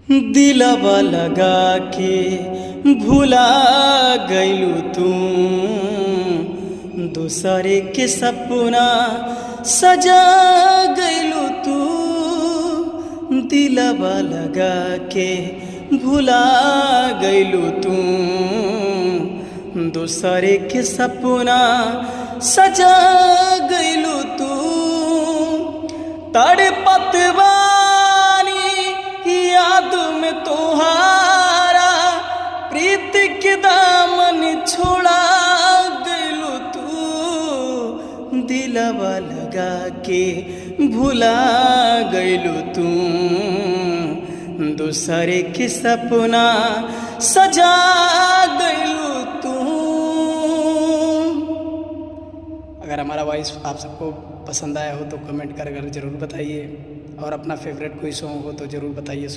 दिलवा लगा के भुला गइलू तू, दूसरे के सपना सजा गइलू तू। दिलवा लगा के भुला गइलू तू, दूसरे के सपना सजा गइलू तू। तड़पत बानी याद में तोहारा, प्रीत के दामन छोड़ा गइलू तू। दिलवा लगा के भुला गइलू तू, दूसरे के सपना सजा गइलू तू। अगर हमारा वॉइस आप सबको पसंद आया हो तो कमेंट कर ज़रूर बताइए, और अपना फेवरेट कोई सॉन्ग हो तो ज़रूर बताइए।